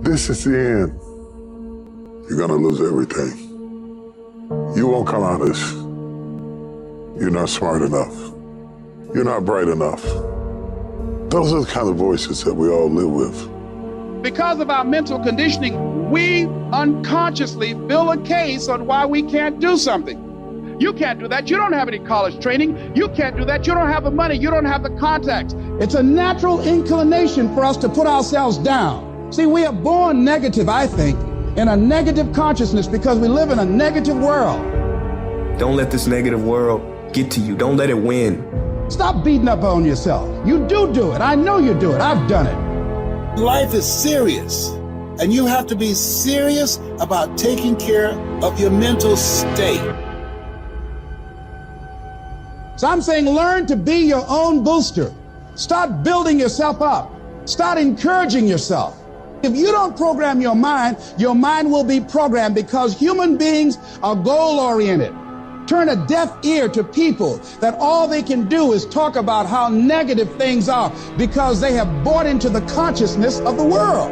this is the end, you're gonna lose everything. You won't come out of this. You're not smart enough. You're not bright enough. Those are the kind of voices that we all live with. Because of our mental conditioning, we unconsciously build a case on why we can't do something. You can't do that. You don't have any college training. You can't do that. You don't have the money. You don't have the contacts. It's a natural inclination for us to put ourselves down. See, we are born negative, I think, in a negative consciousness because we live in a negative world. Don't let this negative world get to you. Don't let it win. Stop beating up on yourself. You do it. I know you do it. I've done it. Life is serious, and you have to be serious about taking care of your mental state. So I'm saying learn to be your own booster. Start building yourself up. Start encouraging yourself. If you don't program your mind will be programmed because human beings are goal-oriented. Turn a deaf ear to people that all they can do is talk about how negative things are because they have bought into the consciousness of the world.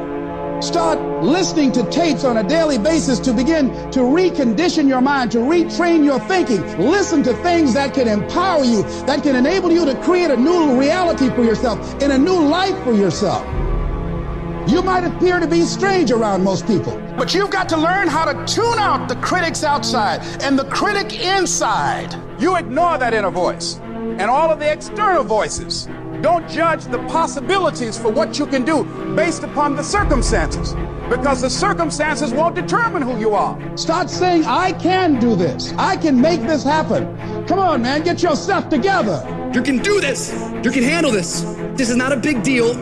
Start listening to tapes on a daily basis to begin to recondition your mind, to retrain your thinking. Listen to things that can empower you, that can enable you to create a new reality for yourself and a new life for yourself. You might appear to be strange around most people, but you've got to learn how to tune out the critics outside and the critic inside. You ignore that inner voice and all of the external voices. Don't judge the possibilities for what you can do based upon the circumstances, because the circumstances won't determine who you are. Start saying, I can do this. I can make this happen. Come on, man, get yourself together. You can do this. You can handle this. This is not a big deal.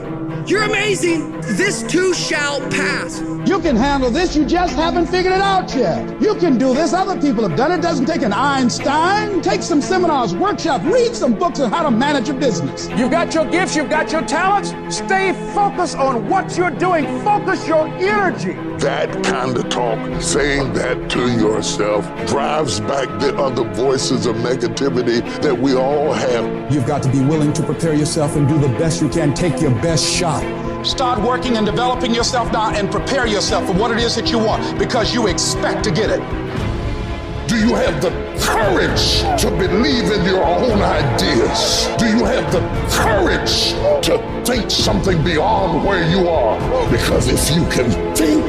You're amazing. This too shall pass. You can handle this. You just haven't figured it out yet. You can do this. Other people have done it. Doesn't take an Einstein. Take some seminars, workshops, read some books on how to manage a business. You've got your gifts. You've got your talents. Stay focused on what you're doing. Focus your energy. That kind of talk, saying that to yourself, drives back the other voices of negativity that we all have. You've got to be willing to prepare yourself and do the best you can. Take your best shot. Start working and developing yourself now and prepare yourself for what it is that you want because you expect to get it. Do you have the courage to believe in your own ideas? Do you have the courage to think something beyond where you are? Because if you can think,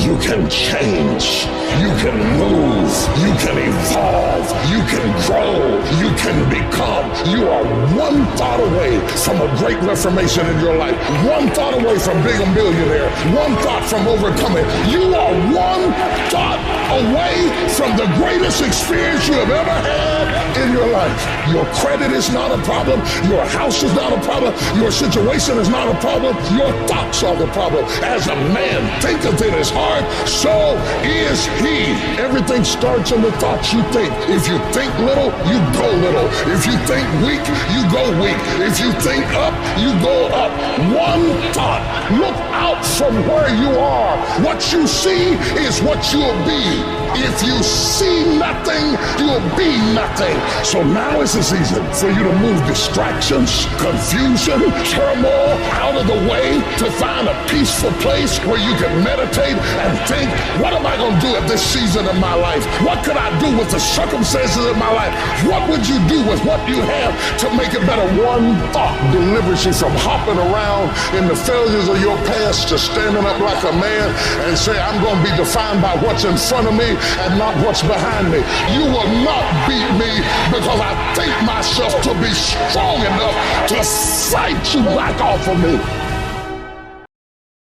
you can change. You can move. You can evolve. You can grow. You can become. You are one thought away from a great reformation in your life. One thought away from being a millionaire. One thought from overcoming. You are one thought away from the greatest experience you have ever had in your life. Your credit is not a problem. Your house is not a problem. Your situation is not a problem. Your thoughts are the problem. As a man thinketh in his heart, so is he. Everything starts in the thoughts you think. If you think little, you go little. If you think weak, you go weak. If you think up, you go up. One thought. Look out from where you are. What you see is what you'll be. If you see nothing, you'll be nothing. So now is the season for you to move distractions, confusion, turmoil out of the way to find a peaceful place where you can meditate and think, what am I going to do at this season of my life? What could I do with the circumstances of my life? What would you do with what you have to make it better? One thought delivers you from hopping around in the failures of your past to standing up like a man and say, I'm going to be defined by what's in front of me and not what's behind me. You will not beat me because I think myself to be strong enough to fight you back off of me.